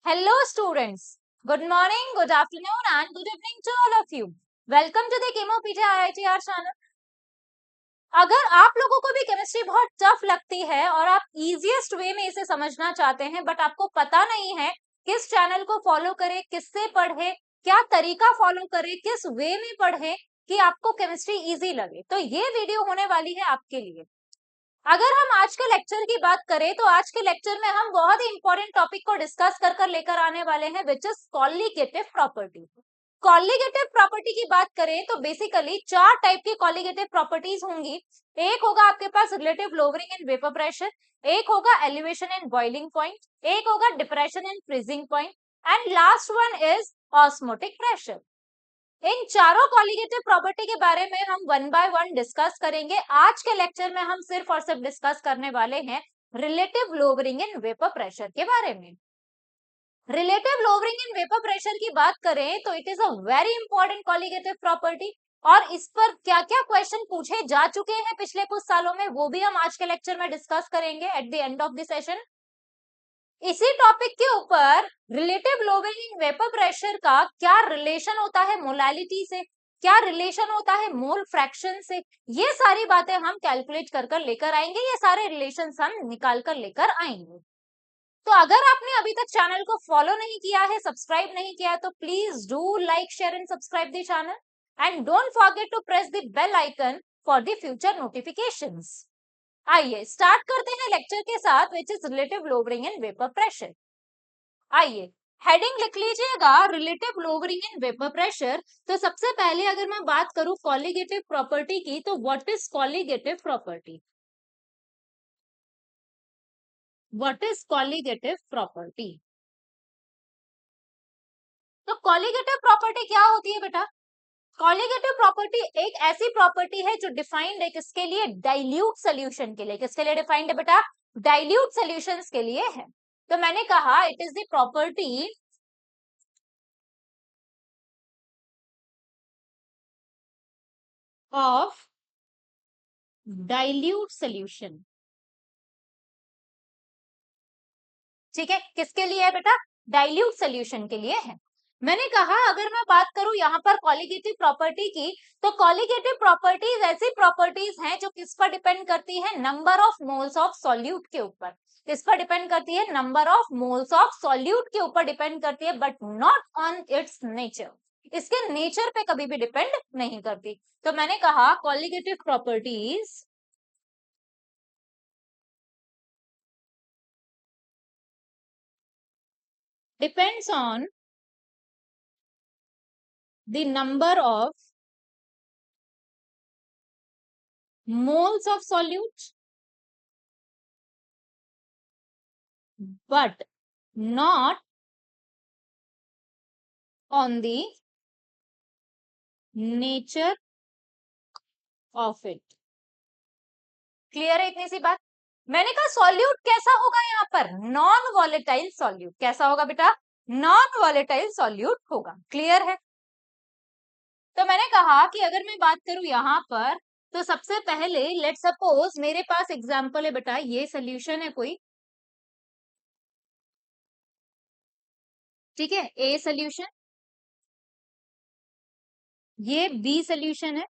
Hello students, good morning, good afternoon and good evening to all of you. Welcome to the Chemo PJ IITR channel. अगर आप लोगों को भी chemistry बहुत tough लगती है और आप इजीएस्ट वे में इसे समझना चाहते हैं बट आपको पता नहीं है किस चैनल को फॉलो करें, किससे पढ़े, क्या तरीका फॉलो करें, किस वे में पढ़े कि आपको केमिस्ट्री इजी लगे, तो ये वीडियो होने वाली है आपके लिए। अगर हम आज के लेक्चर की बात करें तो आज के लेक्चर में हम बहुत ही इंपॉर्टेंट टॉपिक को डिस्कस कर लेकर आने वाले हैं which is colligative property. Colligative property की बात करें तो बेसिकली चार टाइप की कॉलीगेटिव प्रॉपर्टीज होंगी। एक होगा आपके पास relative lowering in vapour pressure, एक होगा एलिवेशन इन बॉइलिंग पॉइंट, एक होगा depression in freezing point and last one is osmotic pressure. इन चारों कॉलीगेटिव प्रॉपर्टी के बारे में हम वन बाय वन डिस्कस करेंगे। आज के लेक्चर में हम सिर्फ और सिर्फ डिस्कस करने वाले हैं relative lowering in vapour pressure के बारे में। Relative lowering in vapour pressure की बात करें तो it is a very important colligative property और इस पर क्या क्या क्वेश्चन पूछे जा चुके हैं पिछले कुछ सालों में वो भी हम आज के लेक्चर में डिस्कस करेंगे at the end of the session. इसी टॉपिक के ऊपर relative lowering in vapour pressure का क्या रिलेशन होता है मोलालिटी से, क्या रिलेशन होता है मोल फ्रैक्शन से, ये सारी बातें हम कैलकुलेट कर लेकर आएंगे, ये सारे रिलेशंस हम निकाल कर लेकर आएंगे। तो अगर आपने अभी तक चैनल को फॉलो नहीं किया है, सब्सक्राइब नहीं किया है तो please do like share and subscribe the channel and don't forget to press the bell icon for the future notifications. आइए स्टार्ट करते हैं लेक्चर के साथ which is relative lowering in vapour pressure. आइए हेडिंग लिख लीजिएगा relative lowering in vapour pressure. तो सबसे पहले अगर मैं बात करूं कॉलीगेटिव प्रॉपर्टी की तो what is colligative property, what is colligative property. तो कॉलीगेटिव प्रॉपर्टी क्या होती है बेटा? कॉलीगेटिव प्रॉपर्टी एक ऐसी प्रॉपर्टी है जो डिफाइंड है किसके लिए? डाइल्यूट सोल्यूशन के लिए। किसके लिए डिफाइंड है बेटा? डाइल्यूट सॉल्यूशंस के लिए है। तो मैंने कहा it is the property of dilute solution. ठीक है, किसके लिए है बेटा? डाइल्यूट सॉल्यूशन के लिए है। मैंने कहा अगर मैं बात करूं यहाँ पर कॉलीगेटिव प्रॉपर्टी की तो कॉलीगेटिव प्रॉपर्टीज ऐसी प्रॉपर्टीज हैं जो किस पर डिपेंड करती है? Number of moles of solute के ऊपर। किस पर डिपेंड करती है? Number of moles of solute के ऊपर डिपेंड करती है but not on it's nature. इसके नेचर पे कभी भी डिपेंड नहीं करती। तो मैंने कहा colligative properties depends on the number of moles of solute but not on the nature of it। Clear है इतनी सी बात? मैंने कहा सॉल्यूट कैसा होगा यहाँ पर? Non volatile solute. कैसा होगा बेटा? नॉन वॉलेटाइल सॉल्यूट होगा। क्लियर है? तो मैंने कहा कि अगर मैं बात करूं यहाँ पर तो सबसे पहले लेट सपोज मेरे पास एग्जांपल है बेटा, ये सोल्यूशन है कोई, ठीक है, ए सोल्यूशन, ये बी सोल्यूशन है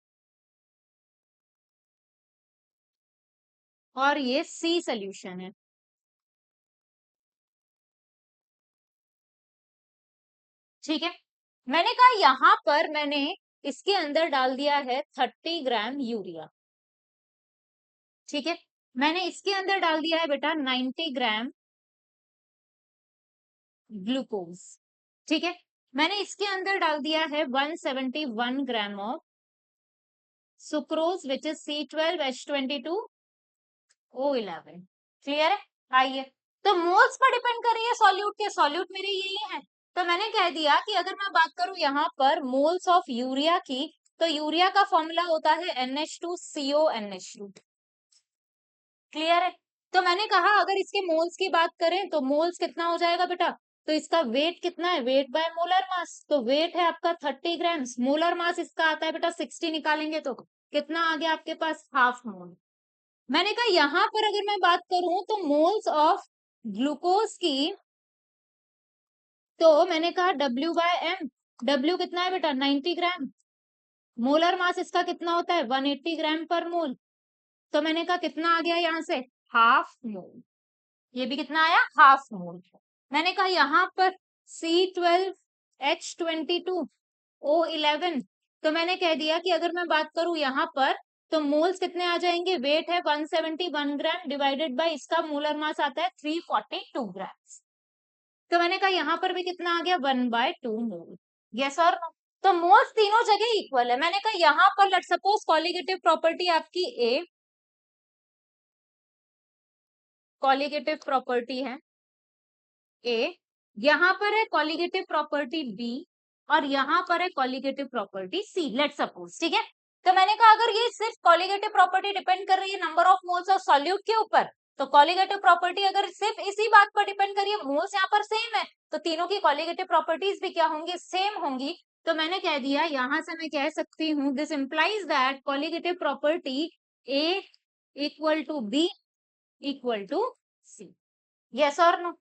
और ये सी सोल्यूशन है। ठीक है, मैंने कहा यहां पर मैंने इसके अंदर डाल दिया है 30 ग्राम यूरिया। ठीक है, मैंने इसके अंदर डाल दिया है बेटा 90 ग्राम ग्लूकोज। ठीक है, मैंने इसके अंदर डाल दिया है 171 gram of sucrose which is C12H22O11। Clear है? आइए, तो मोल्स पर डिपेंड कर रही है सॉल्यूट के, सॉल्यूट मेरे यही है। तो मैंने कह दिया कि अगर मैं बात करूं यहाँ पर मोल्स ऑफ यूरिया की तो यूरिया का फॉर्मूला होता है NH2CONH2। क्लियर है? तो मैंने कहा अगर इसके मोल्स की बात करें तो मोल्स कितना हो जाएगा बेटा? तो इसका वेट कितना है? वेट बाय मोलर मास। तो वेट है आपका 30 ग्राम्स, मोलर मास इसका आता है बेटा 60, निकालेंगे तो कितना आ गया आपके पास? Half mole. मैंने कहा यहां पर अगर मैं बात करूं तो मोल्स ऑफ ग्लूकोज की तो मैंने कहा W/m, W कितना है बेटा 90 ग्राम, मोलर मास इसका कितना होता है 180 ग्राम पर मोल, तो मैंने कहा कितना आ गया यहाँ से हाफ मोल, ये भी कितना आया हाफ मोल। मैंने कहा यहाँ पर C12H22O11, तो मैंने कह दिया कि अगर मैं बात करूं यहाँ पर तो मोल्स कितने आ जाएंगे, वेट है 171 ग्राम डिवाइडेड बाय इसका मोलर मास आता है 342 ग्राम, तो मैंने कहा यहाँ पर भी कितना आ गया 1/2 मोल। यस और नो, तो मोल्स तीनों जगह इक्वल है। मैंने कहा यहाँ पर लेट सपोज कॉलिगेटिव प्रॉपर्टी आपकी ए, कॉलिगेटिव प्रॉपर्टी है ए, यहाँ पर है कॉलिगेटिव प्रॉपर्टी बी, और यहाँ पर है कॉलिगेटिव प्रॉपर्टी सी, लेट सपोज, ठीक है। तो मैंने कहा अगर ये सिर्फ कॉलिगेटिव प्रॉपर्टी डिपेंड कर रही है number of moles of solute के ऊपर, तो कॉलिगेटिव प्रॉपर्टी अगर सिर्फ इसी बात पर डिपेंड कर रही है, मोल्स यहाँ पर सेम है, तो तीनों की कॉलिगेटिव प्रॉपर्टीज भी क्या होंगी सेम होंगी। तो मैंने कह दिया यहां से मैं कह सकती हूँ this implies that colligative property A equal to B equal to C. Yes और नो,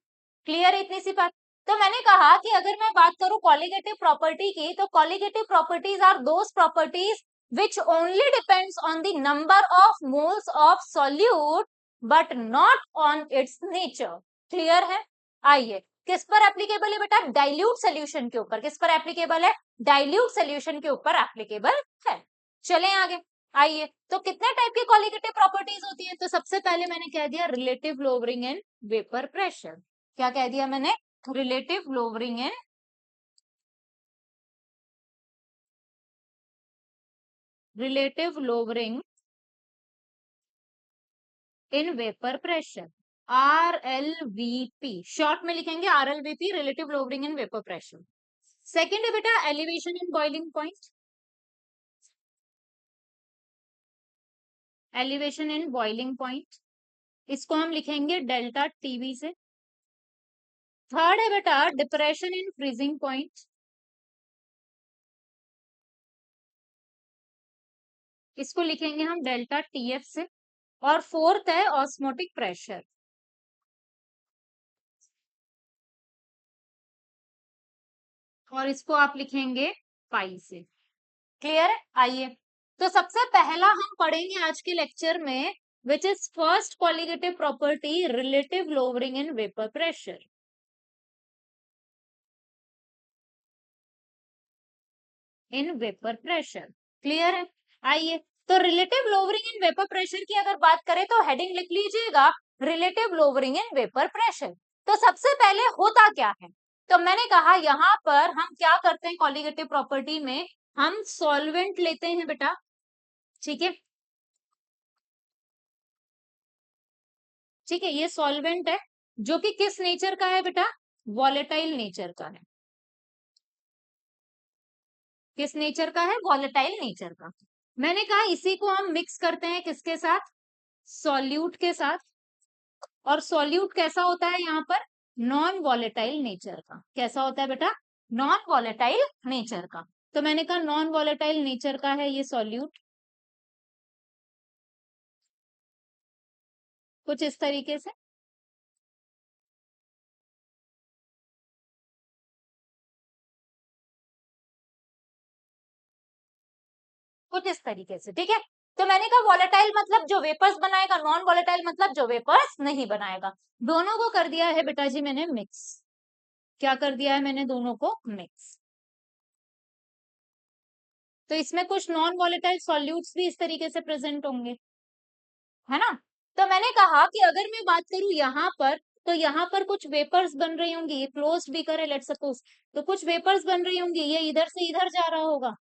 क्लियर है इतनी सी बात। तो मैंने कहा कि अगर मैं बात करूं कॉलिगेटिव प्रॉपर्टी की, तो colligative properties are those properties which only depends on the number of moles of solute but not on its nature। Clear है। आइए किस पर एप्लीकेबल है बेटा, डाइल्यूट सोल्यूशन के ऊपर। किस पर एप्लीकेबल है, डाइल्यूट सोल्यूशन के ऊपर एप्लीकेबल है। चलें आगे। आइए, तो कितने टाइप की कॉलिगेटिव प्रॉपर्टीज होती है, तो सबसे पहले मैंने कह दिया relative lowering in vapour pressure. क्या कह दिया मैंने, relative lowering in relative lowering in vapour pressure, RLVP, short में लिखेंगे RLVP, relative lowering in vapour pressure. Second है बेटा elevation in boiling point, elevation in boiling point, इसको हम लिखेंगे डेल्टा टीवी से। थर्ड है बेटा डिप्रेशन इन फ्रीजिंग पॉइंट, इसको लिखेंगे हम डेल्टा TF से। और फोर्थ है ऑस्मोटिक प्रेशर, और इसको आप लिखेंगे पाई से। क्लियर है। आइए, तो सबसे पहला हम पढ़ेंगे आज के लेक्चर में which is first colligative property relative lowering in vapour pressure. In vapour pressure, clear है। आइए, तो relative lowering in vapour pressure की अगर बात करें तो हेडिंग लिख लीजिएगा relative lowering in vapour pressure. तो सबसे पहले होता क्या है, तो मैंने कहा यहाँ पर हम क्या करते हैं कॉलिगेटिव प्रॉपर्टी में, हम सॉल्वेंट लेते हैं बेटा, ठीक है। ठीक है, ये सॉल्वेंट है जो कि किस नेचर का है बेटा, वॉलेटाइल नेचर का है। किस नेचर का है, वॉलेटाइल नेचर का। मैंने कहा इसी को हम मिक्स करते हैं किसके साथ, सॉल्यूट के साथ। और सॉल्यूट कैसा होता है यहाँ पर, नॉन वॉलेटाइल नेचर का। कैसा होता है बेटा, नॉन वॉलेटाइल नेचर का। तो मैंने कहा नॉन वॉलेटाइल नेचर का है ये सॉल्यूट, कुछ इस तरीके से। कुछ इस तरीके से, ठीक है। तो मैंने कहा वॉलेटाइल मतलब जो वेपर्स बनाएगा, नॉन वॉलेटाइल मतलब जो वेपर्स नहीं बनाएगा। दोनों को कर दिया है बेटा जी मैंने मिक्स। क्या कर दिया है मैंने, दोनों को मिक्स। तो इसमें कुछ नॉन वॉलेटाइल सॉल्यूट्स भी इस तरीके से प्रेजेंट होंगे, है ना। तो मैंने कहा कि अगर मैं बात करूं यहाँ पर, तो यहाँ पर कुछ वेपर्स बन रही होंगी, ये क्लोज्ड बीकर है लेट्स सपोज, तो कुछ वेपर्स बन रही होंगी, ये इधर से इधर जा रहा होगा।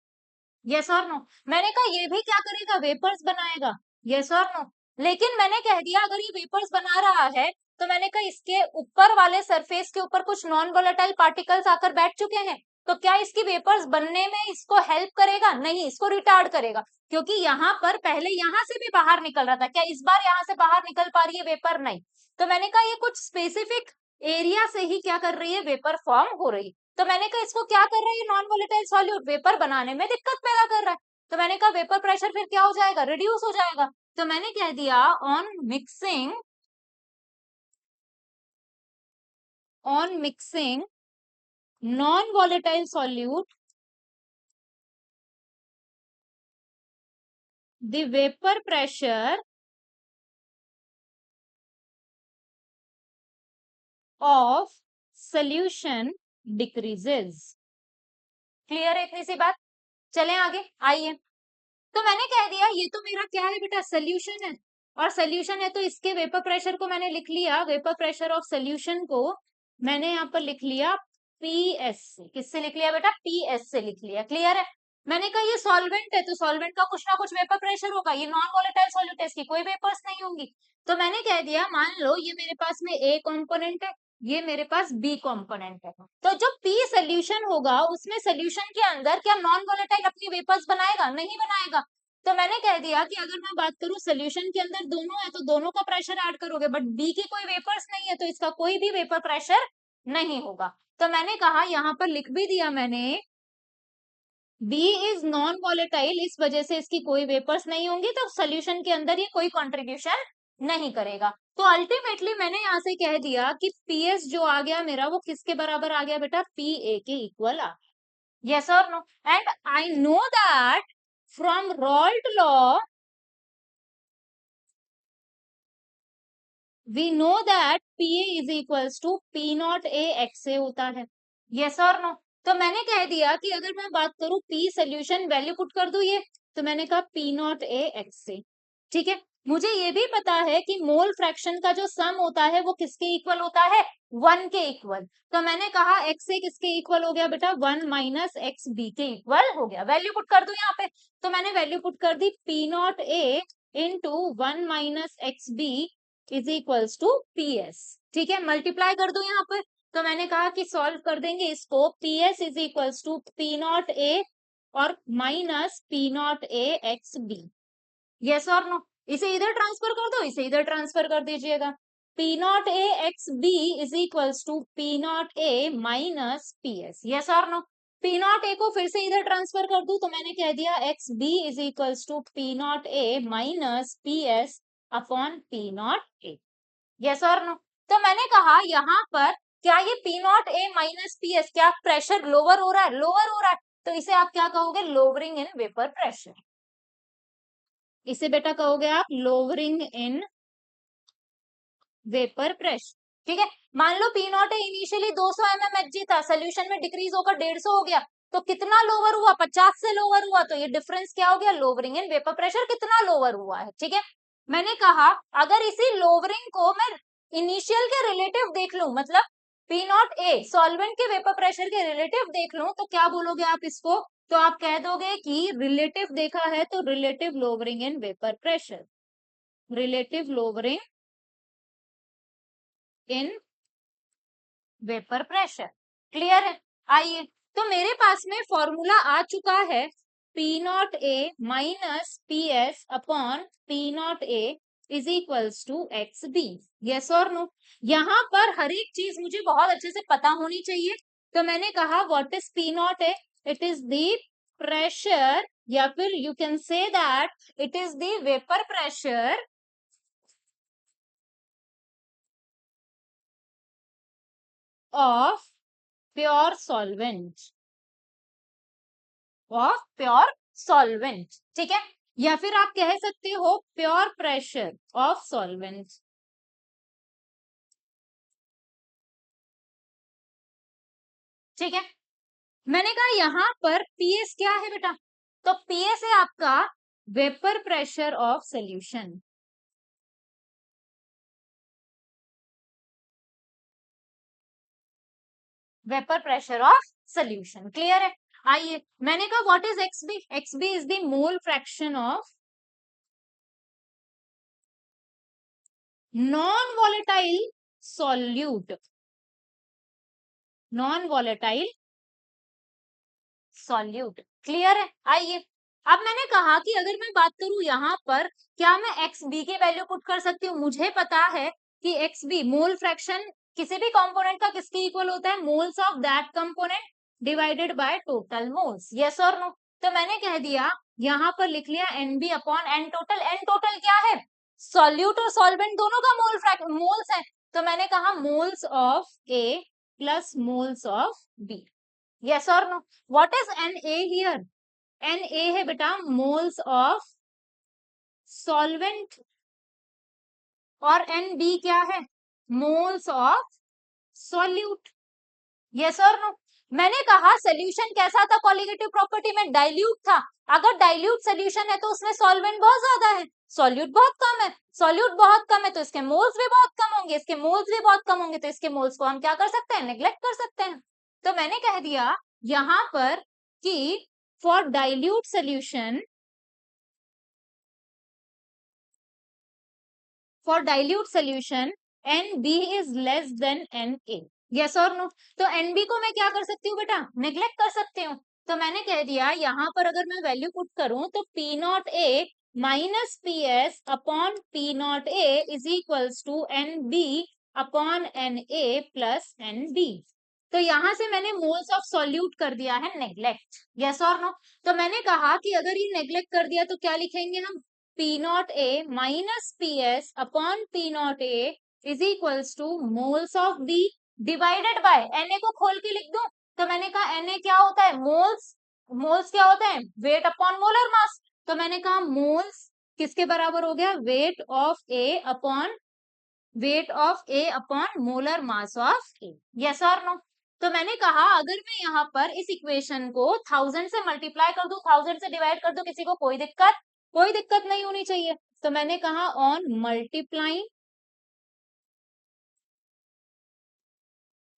यस और नो, मैंने कहा ये भी क्या करेगा, वेपर्स बनाएगा। यस और नो, लेकिन मैंने कह दिया अगर ये वेपर्स बना रहा है, तो मैंने कहा इसके ऊपर वाले सरफेस के ऊपर कुछ नॉन वोलेटाइल पार्टिकल्स आकर बैठ चुके हैं, तो क्या इसकी वेपर्स बनने में इसको हेल्प करेगा, नहीं, इसको रिटार्ड करेगा। क्योंकि यहाँ पर पहले यहाँ से भी बाहर निकल रहा था, क्या इस बार यहाँ से बाहर निकल पा रही है वेपर, नहीं। तो मैंने कहा ये कुछ स्पेसिफिक एरिया से ही क्या कर रही है, वेपर फॉर्म हो रही। तो मैंने कहा इसको क्या कर रहा है, ये नॉन वोलेटाइल सॉल्यूट वेपर बनाने में दिक्कत पैदा कर रहा है। तो मैंने कहा वेपर प्रेशर फिर क्या हो जाएगा, रिड्यूस हो जाएगा। तो मैंने कह दिया on mixing non volatile solute the vapor pressure of solution decreases. Clear है इतनी सी बात? चलें आगे, आइए। तो मैंने कह दिया ये तो मेरा क्या है बेटा, सोल्यूशन है, और सोल्यूशन है तो इसके वेपर प्रेशर को मैंने लिख लिया, वेपर प्रेशर ऑफ सोल्यूशन को मैंने यहाँ पर लिख लिया पीएस से। किससे लिख लिया बेटा? पीएस से लिख लिया। क्लियर है? मैंने कहा ये सॉल्वेंट है तो सॉल्वेंट का कुछ ना कुछ वेपर प्रेशर होगा, ये नॉन वोलेटाइल सॉल्यूट है, इसकी कोई वेपर्स नहीं होंगी। तो मैंने कह दिया मान लो ये मेरे पास में ए कंपोनेंट है, ये मेरे पास बी कंपोनेंट है, तो जो पी सोल्यूशन होगा उसमें सोल्यूशन के अंदर क्या नॉन वोलेटाइल अपनी वेपर्स बनाएगा? नहीं बनाएगा। तो मैंने कह दिया कि अगर मैं बात करूं सोल्यूशन के अंदर दोनों है तो दोनों का प्रेशर ऐड करोगे, बट बी की कोई वेपर्स नहीं है तो इसका कोई भी वेपर प्रेशर नहीं होगा। तो मैंने कहा यहां पर लिख भी दिया मैंने, बी इज नॉन वॉलेटाइल, इस वजह से इसकी कोई वेपर्स नहीं होंगी तो सोल्यूशन के अंदर ये कोई कंट्रीब्यूशन नहीं करेगा। तो अल्टीमेटली मैंने यहां से कह दिया कि पीएस जो आ गया मेरा वो किसके बराबर आ गया बेटा? पी ए के इक्वल आ गया। यस और no? And I know that from Raoult law we know that P A is equals to P not A X A होता है। यस और नो? तो मैंने कह दिया कि अगर मैं बात करूं पी सोल्यूशन वैल्यू पुट कर दूं ये, तो मैंने कहा पी नॉट ए एक्स से। ठीक है, मुझे ये भी पता है कि मोल फ्रैक्शन का जो सम होता है वो किसके इक्वल होता है? 1 के इक्वल। तो मैंने कहा एक्स ए किसके इक्वल हो गया बेटा? 1 माइनस एक्स बी के इक्वल हो गया। वैल्यू पुट कर दूं यहाँ पे, तो मैंने वैल्यू पुट कर दी P not A into 1 minus X B is equals to P S. ठीक है, मल्टीप्लाई कर दो यहाँ पर, तो मैंने कहा कि सॉल्व कर देंगे इसको, P S is equals to P not A और minus P not A X B. Yes और नो? इसे इधर ट्रांसफर कर दो, इसे इधर ट्रांसफर कर दीजिएगा। P not A X B is equals to P not A minus P S. Yes और नो? पी नॉट ए को फिर से इधर ट्रांसफर कर दूं तो मैंने कह दिया X B is equals to P not A minus P S upon P not A. Yes और नो? तो मैंने कहा यहाँ पर क्या ये P not A minus P S क्या प्रेशर लोअर हो रहा है? लोअर हो रहा है, तो इसे आप क्या कहोगे? Lowering in vapour pressure. इसे बेटा कहोगे आप लोअरिंग इन वेपर प्रेशर। ठीक है, मान लो P not A initially 200 mmHg था, सोल्यूशन में डिक्रीज होकर 150 हो गया, तो कितना लोअर हुआ? 50 से लोअर हुआ, तो ये डिफरेंस क्या हो गया? लोअरिंग इन वेपर प्रेशर कितना लोअर हुआ है। ठीक है, मैंने कहा अगर इसी लोअरिंग को मैं इनिशियल के रिलेटिव देख लूं, मतलब पी नॉट ए सॉल्वेंट के वेपर प्रेशर के रिलेटिव देख लूं, तो क्या बोलोगे आप इसको? तो आप कह दोगे कि रिलेटिव देखा है तो relative lowering in vapour pressure, relative lowering in vapour pressure. Clear है? आइए, तो मेरे पास में फॉर्मूला आ चुका है, P not A minus P S upon P not A is equals to X B. Yes और नो? यहाँ पर हर एक चीज मुझे बहुत अच्छे से पता होनी चाहिए, तो मैंने कहा what is P not a? It is the pressure, या फिर you can say that it is the vapour pressure of pure solvent, of pure solvent. ठीक है, या फिर आप कह सकते हो प्योर प्रेशर ऑफ सॉल्वेंट। ठीक है, मैंने कहा यहां पर पीएस क्या है बेटा? तो पीएस है आपका vapour pressure of solution, vapour pressure of solution. Clear है? आइए, मैंने कहा what is XB? XB is the mole fraction of non volatile solute, non volatile solute. Clear है? आइए, अब मैंने कहा कि अगर मैं बात करूं यहाँ पर, क्या मैं एक्स बी के वैल्यू पुट कर सकती हूँ? मुझे पता है कि एक्स बी मोल फ्रैक्शन किसी भी कंपोनेंट का किसके इक्वल होता है? Moles of that component divided by total moles. Yes और नो? तो मैंने कह दिया यहाँ पर लिख लिया N B upon N total. N total क्या है? सॉल्यूट और सॉल्वेंट दोनों का मोल्स है, तो मैंने कहा moles of A plus moles of B. Yes or no? What is Na here? Na है बेटा moles of solvent और Nb क्या है? moles of solute. Yes or no? मैंने कहा सोल्यूशन कैसा था कॉलिगेटिव प्रॉपर्टी में? डाइल्यूट था. अगर डाइल्यूट सोल्यूशन है तो उसमें सॉल्वेंट बहुत ज्यादा है, सॉल्यूट बहुत कम है. सॉल्यूट बहुत कम है तो इसके मोल्स भी बहुत कम होंगे, इसके मोल्स भी बहुत कम होंगे, तो इसके मोल्स को हम क्या कर सकते हैं? नेग्लेक्ट कर सकते हैं. तो मैंने कह दिया यहां पर कि for dilute solution, for dilute solution NB is less than Na. Yes or no? तो NB को मैं क्या कर सकती हूँ बेटा? नेग्लेक्ट कर सकती हूँ. तो मैंने कह दिया यहाँ पर अगर मैं वैल्यू पुट करूं तो P0A minus PS upon P0A is equals to NB upon Na plus NB. तो यहां से मैंने मोल्स ऑफ सॉल्यूट कर दिया है नेग्लेक्ट. यस और नो? तो मैंने कहा कि अगर ये नेग्लेक्ट कर दिया तो क्या लिखेंगे हम? P0A minus PS upon P0A is equals to moles of B divided by Na को खोल के लिख दूं. तो मैंने कहा Na क्या होता है? मोल्स. मोल्स क्या होता है? Weight upon molar mass. तो मैंने कहा मोल्स किसके बराबर हो गया? Weight of A upon molar mass of A. Yes और नो? तो मैंने कहा अगर मैं यहाँ पर इस इक्वेशन को 1000 से मल्टीप्लाई कर दूं, 1000 से डिवाइड कर दूं, किसी को कोई दिक्कत नहीं होनी चाहिए. तो मैंने कहा on multiplying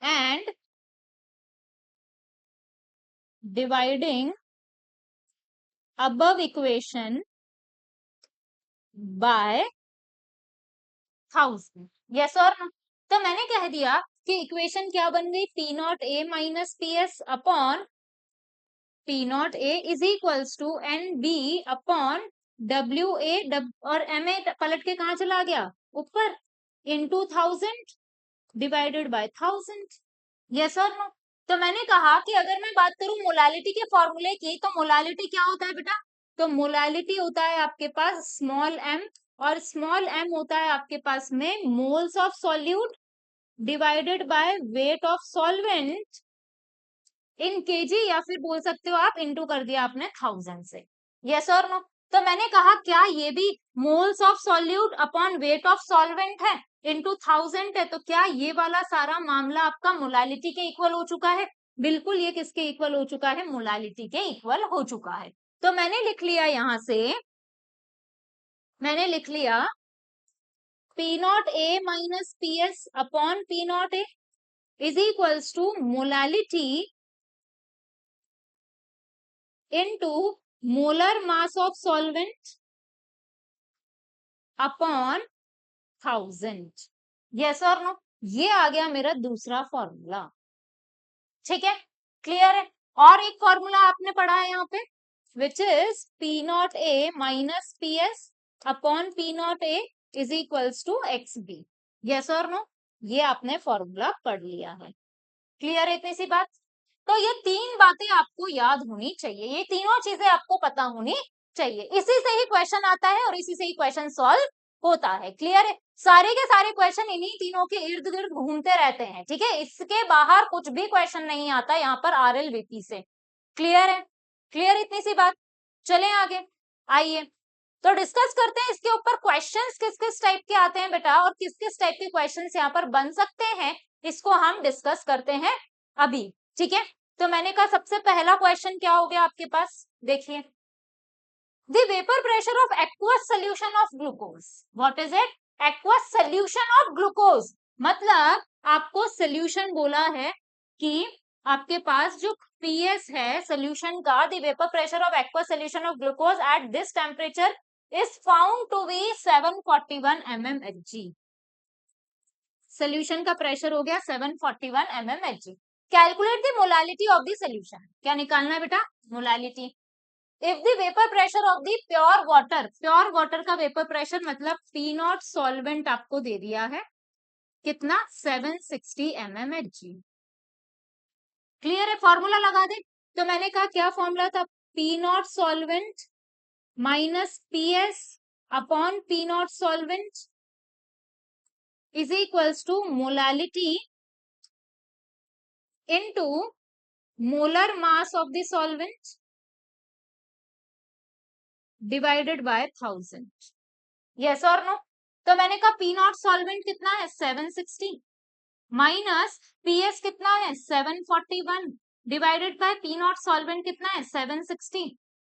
and dividing above equation by 1000. Yes और नो? तो मैंने कह दिया कि इक्वेशन क्या बन गई? P0A minus PS upon P0A is equals to NB upon WA और MA पलट के कहा चला गया? ऊपर. Into 1000 divided by 1000. यस और नो? तो मैंने कहा कि अगर मैं बात करूं मोलालिटी के फॉर्मूले की, तो मोलालिटी क्या होता है बेटा? तो मोलालिटी होता है आपके पास स्मॉल m, और स्मॉल m होता है आपके पास में moles of solute divided by weight of solvent in KG, या फिर बोल सकते हो आप इंटू कर दिया आपने 1000 से. यस और नो? तो मैंने कहा क्या ये भी moles of solute upon weight of solvent है इंटू 1000 है, तो क्या ये वाला सारा मामला आपका मोलालिटी के इक्वल हो चुका है? बिल्कुल ये किसके इक्वल हो चुका है? मोलालिटी के इक्वल हो चुका है. तो मैंने लिख लिया यहां से, मैंने लिख लिया P0A minus PS upon P0A is equals to molality into molar mass of solvent upon 1000. Yes और नो? ये आ गया मेरा दूसरा फॉर्मूला. ठीक है, क्लियर है? और एक फॉर्मूला आपने पढ़ा है यहाँ पे, which is P0A minus PS upon P0A is equals to XB. Yes और नो? ये आपने फॉर्मूला पढ़ लिया है. क्लियर है इतनी सी बात? तो ये तीन बातें आपको याद होनी चाहिए, ये तीनों चीजें आपको पता होनी चाहिए. इसी से ही क्वेश्चन आता है और इसी से ही क्वेश्चन सॉल्व होता है. क्लियर है? सारे के सारे क्वेश्चन इन्हीं तीनों के इर्द गिर्द घूमते रहते हैं. ठीक है, इसके बाहर कुछ भी क्वेश्चन नहीं आता यहाँ पर RLVP से. क्लियर है? क्लियर इतनी सी बात? चले आगे, आइए तो डिस्कस करते हैं इसके ऊपर. क्वेश्चंस किस किस टाइप के आते हैं बेटा, और किस किस टाइप के क्वेश्चंस यहाँ पर बन सकते हैं, इसको हम डिस्कस करते हैं अभी. ठीक है, तो मैंने कहा सबसे पहला क्वेश्चन क्या हो गया आपके पास, देखिए. The vapour pressure of aqueous solution of glucose. What is it? Aqueous solution of glucose. मतलब आपको सोल्यूशन बोला है कि आपके पास जो पीएस है सोल्यूशन का, the vapour pressure of aqueous solution of glucose at this temperature is found to be 741 mmHg. Solution का प्रेशर हो गया 741 mmHg. Calculate the molality of the solution. क्या निकालना है बेटा? Molality. If the vapour pressure of the pure water का vapour pressure मतलब P0 solvent आपको दे दिया है कितना? 760 mmHg. क्लियर है? फॉर्मूला लगा दे. तो मैंने कहा क्या फॉर्मूला था? P0 solvent minus PS upon P0 solvent is equals to molality into molar mass of the solvent divided by 1000. yes or no? तो मैंने कहा पी नॉट सॉल्वेंट कितना है 760 माइनस पीएस कितना है 741 divided by P not solvent कितना है 760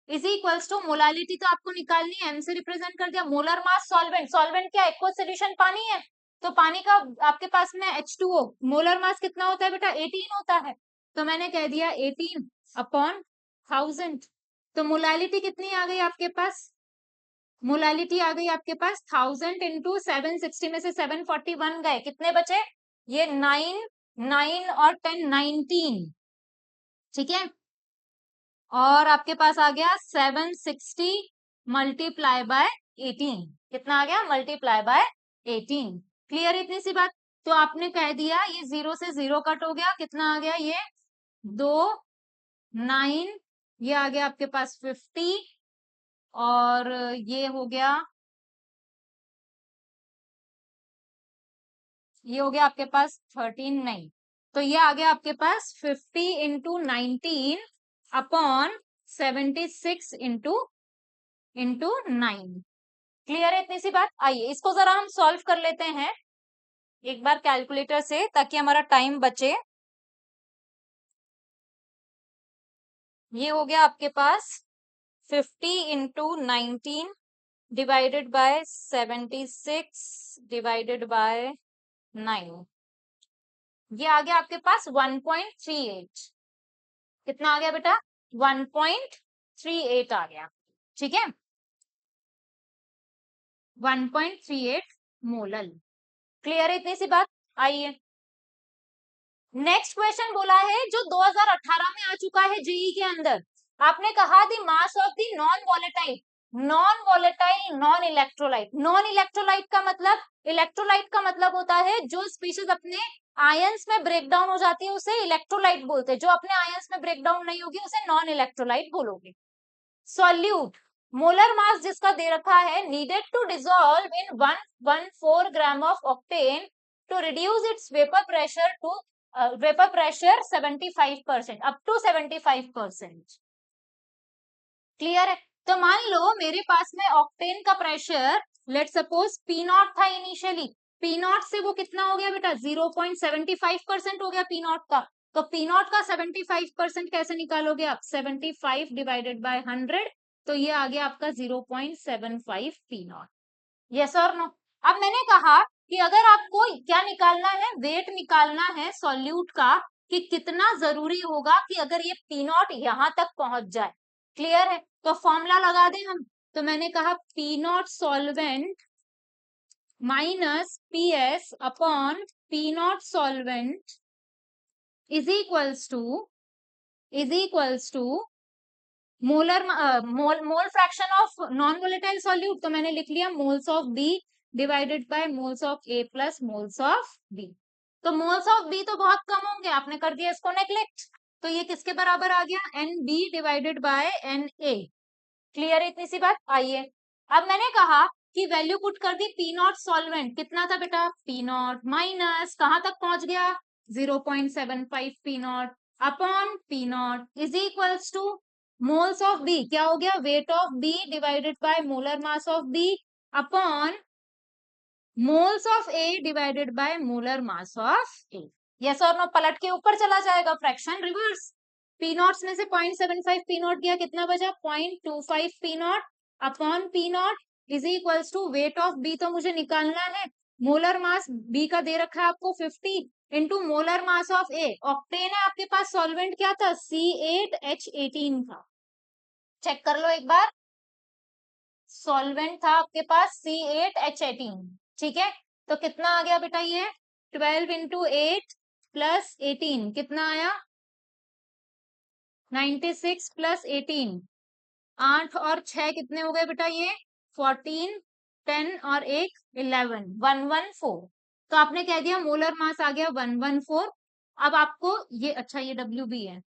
is equals to molality तो आपको निकालनी है, एम से रिप्रेजेंट कर दिया, मोलर मास सॉल्वेंट, सॉल्वेंट क्या एक्वस सोल्यूशन पानी है, तो पानी का आपके पास में H2O, मोलर मास कितना होता है बेटा 18 होता है, तो मैंने कह दिया 18 अपॉन 1000, तो मोलालिटी कितनी आ गई आपके पास, मोलालिटी आ गई आपके पास 1000 इंटू 760 में से 741 गए, कितने बचे, ये 9 और 10 19, ठीक है, और आपके पास आ गया 760 मल्टीप्लाई बाय 18, कितना आ गया मल्टीप्लाई बाय 18, क्लियर इतनी सी बात, तो आपने कह दिया ये 0 से 0 कट हो गया, कितना आ गया ये 2 9, ये आ गया आपके पास 50 और ये हो गया, ये हो गया आपके पास 13 नहीं, तो ये आ गया आपके पास 50 इंटू 19 अपॉन 76 इंटू 9, क्लियर है इतनी सी बात। आइए इसको जरा हम सॉल्व कर लेते हैं एक बार कैलकुलेटर से ताकि हमारा टाइम बचे। ये हो गया आपके पास 50 into 19 divided by 76 divided by 9, ये आ गया आपके पास 1.38, कितना आ गया बेटा 1.38 आ गया, ठीक है 1.38 मोलल, क्लियर है इतनी सी बात। आइए नेक्स्ट क्वेश्चन बोला है जो 2018 में आ चुका है जेई के अंदर, आपने कहा the mass of the non volatile, non volatile non electrolyte, non electrolyte का मतलब, इलेक्ट्रोलाइट का मतलब होता है जो स्पीशीज अपने आयंस में ब्रेक डाउन हो जाती है उसे इलेक्ट्रोलाइट बोलते हैं, जो अपने आयंस में ब्रेक डाउन नहीं होगी उसे नॉन इलेक्ट्रोलाइट बोलोगे। सॉल्यूट, मोलर मास जिसका दे रखा है needed to dissolve in 114 gram of octane to reduce its vapour pressure to vapour pressure 75% up to 75%, clear है। तो मान लो मेरे पास में ऑक्टेन का pressure let suppose P naught था इनिशियली, पी नॉट से वो कितना हो गया बेटा 0.75% हो गया पी नॉट का, तो पी नॉट का 75% कैसे निकालोगे आप 75 डिवाइडेड बाय 100, तो ये आ गया आपका 0.75 पी नॉट, यस और नो। अब मैंने कहा कि अगर आपको क्या निकालना है, वेट निकालना है सॉल्यूट का कि कितना जरूरी होगा कि अगर ये पी नॉट यहां तक पहुंच जाए, क्लियर है, तो फॉर्मूला लगा दें हम, तो मैंने कहा P not solvent minus P S upon P not solvent is equals to molar mole fraction of non volatile solute, तो मैंने लिख लिया moles of B divided by moles of A plus moles of B, तो moles of B तो बहुत कम होंगे, आपने कर दिया इसको नेग्लेक्ट, तो ये किसके बराबर आ गया N B divided by N A, clear है इतनी सी बात। आइए अब मैंने कहा कि वैल्यू पुट कर दी पी नॉट सॉल्वेंट कितना था बेटा पी नॉट माइनस कहां तक पहुंच गया 0.75 P naught upon P naught is equals to moles of B, क्या हो गया weight of B divided by molar mass of B upon moles of A divided by molar mass of A, yes और no, पलट के ऊपर चला जाएगा fraction reverse, P not में से 0.75 पी नॉट गया, कितना बचा 0.25 P naught upon P naught is equals to weight of B तो मुझे निकालना है, मोलर मास बी का दे रखा है आपको 50 into molar mass of A, octane है आपके पास, सॉल्वेंट क्या था C8H18 था, चेक कर लो एक बार, सॉल्वेंट था आपके पास C8H18, ठीक है, तो कितना आ गया बेटा ये 12 इंटू 8 प्लस 18 कितना आया 96 प्लस 18, 8 और 6 कितने हो गए बेटा ये 14, 10 और 1 11, 114, तो आपने कह दिया मोलर मास आ गया 114, अब आपको ये अच्छा ये डब्ल्यू बी है,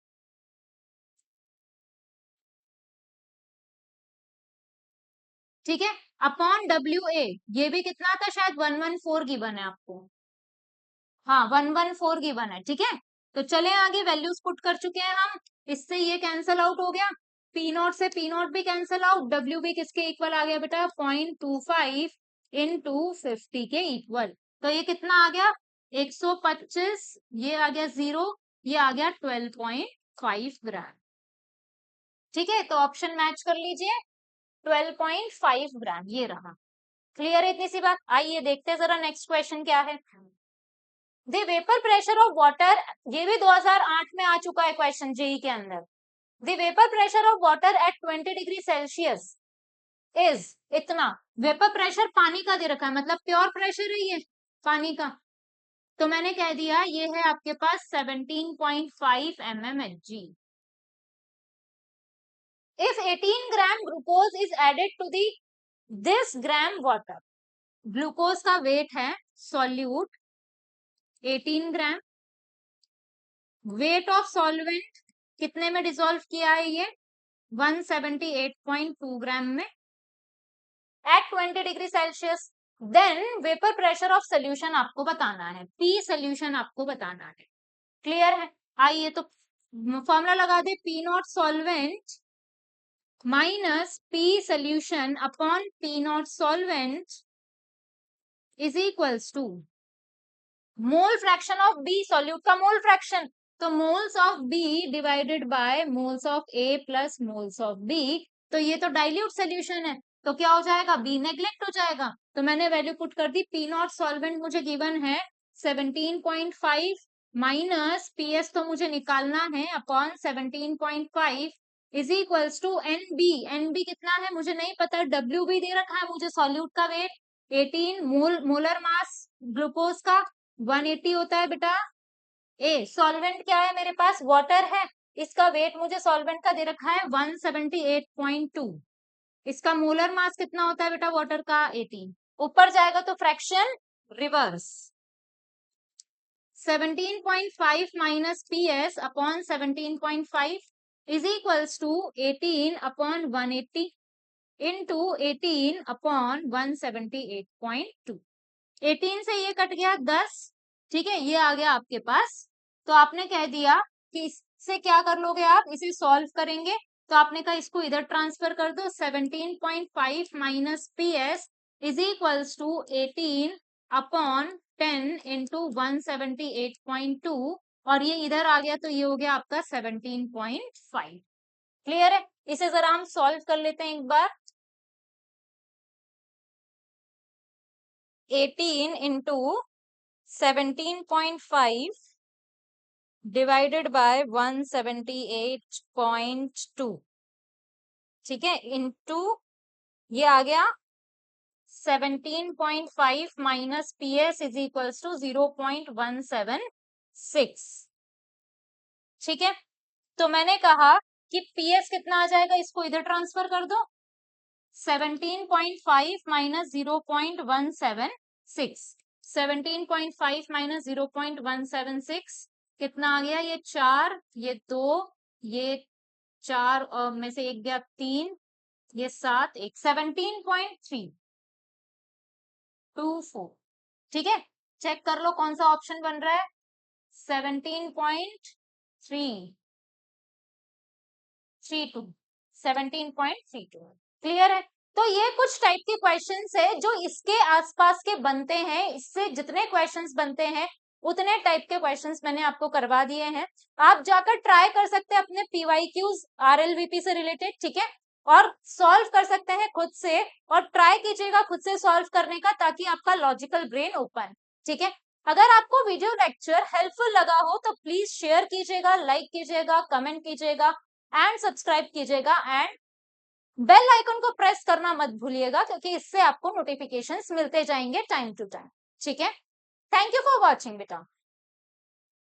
ठीक है, अपॉन डब्ल्यू ए, ये भी कितना था शायद 114 गिवन है आपको, हाँ 114 गिवन है, ठीक है, तो चले आगे, वैल्यूज पुट कर चुके हैं हम, इससे ये कैंसल आउट हो गया, पी नॉट से पी नॉट भी कैंसल आउट, डब्ल्यू भी किसके इक्वल आ गया बेटा 0.25 इंटू 50 के इक्वल। तो ये कितना आ गया 125, ये आ गया 0, ये आ गया 12.5 ग्राम। ठीक है, तो ऑप्शन मैच कर लीजिए, 12.5 ग्राम ये रहा। क्लियर है इतनी सी बात? आइए देखते हैं जरा नेक्स्ट क्वेश्चन क्या है। The vapour pressure of water, ये भी 2008 में आ चुका है क्वेश्चन जेई के अंदर। The vapour pressure of water at 20 degree Celsius is, इतना वेपर प्रेशर पानी का दे रखा है, मतलब प्योर प्रेशर है ये पानी का, तो मैंने कह दिया ये है आपके पास 17.5 mmHg। If 18 gram glucose is added to the this gram water, glucose का वेट है solute 18 gram, weight of solvent कितने में डिसॉल्व किया है ये 178.2 ग्राम में at 20 degree Celsius, then vapour pressure of solution आपको बताना है, पी सोल्यूशन आपको बताना है। क्लियर है? आइए तो फॉर्मूला लगा दे, P not solvent minus P solution upon P not solvent is equals to mole fraction of B, solute का मोल फ्रैक्शन, तो moles of B divided by moles of A plus moles of B, तो ये तो dilute solution है, तो क्या हो जाएगा बी नेग्लेक्ट हो जाएगा, तो मैंने वैल्यू पुट कर दी, पी नॉट सॉल्वेंट मुझे गिवन है 17.5 माइनस पी एस तो मुझे निकालना है upon 17.5 is equals to N B, N B कितना है मुझे नहीं पता, डब्ल्यू भी दे रखा है मुझे, सॉल्यूट का वेट 18 मोलर मास ग्लूकोज का 180 होता है बेटा। ए सॉल्वेंट क्या है मेरे पास वाटर है, इसका वेट मुझे सॉल्वेंट का दे रखा है 178.2, इसका मोलर मास कितना होता है बेटा वाटर का 18, ऊपर जाएगा तो fraction reverse, 17.5 minus P S upon 17.5 is equals to 18 upon 180 into 18 upon 178.2, 18 से ये कट गया 10, ठीक है, ये आ गया आपके पास, तो आपने कह दिया कि इससे क्या कर लोगे आप, इसे सॉल्व करेंगे, तो आपने कहा इसको इधर ट्रांसफर कर दो, 17.5 minus P S is equals to 18 upon 10 into 178.2, और ये इधर आ गया तो ये हो गया आपका 17.5। क्लियर है? इसे जरा हम सॉल्व कर लेते हैं एक बार, 18 इंटू 17.5 डिवाइडेड बाय 178.2, ठीक है, इनटू ये आ गया 17.5 minus P S is equals to 0.176, ठीक है, तो मैंने कहा कि पी एस कितना आ जाएगा, इसको इधर ट्रांसफर कर दो, 17.5 माइनस 0.176, 17.5 माइनस 0.176 कितना आ गया, ये 4, ये 2, ये 4 और में से एक गया 3, ये 7, एक 17.324, ठीक है, चेक कर लो कौन सा ऑप्शन बन रहा है, 17.332, 17.32। क्लियर है? तो ये कुछ टाइप के क्वेश्चंस है जो इसके आसपास के बनते हैं, इससे जितने क्वेश्चंस बनते हैं उतने टाइप के क्वेश्चंस मैंने आपको करवा दिए हैं, आप जाकर ट्राई कर सकते हैं अपने पीवाईक्यूज आरएलवीपी से रिलेटेड, ठीक है, और सॉल्व कर सकते हैं खुद से, और ट्राई कीजिएगा खुद से सॉल्व करने का, ताकि आपका लॉजिकल ब्रेन ओपन, ठीक है। अगर आपको वीडियो लेक्चर हेल्पफुल लगा हो तो प्लीज शेयर कीजिएगा, लाइक कीजिएगा, कमेंट कीजिएगा एंड सब्सक्राइब कीजिएगा, एंड बेल आइकन को प्रेस करना मत भूलिएगा, क्योंकि इससे आपको नोटिफिकेशंस मिलते जाएंगे टाइम टू टाइम, ठीक है। थैंक यू फॉर वॉचिंग बेटा।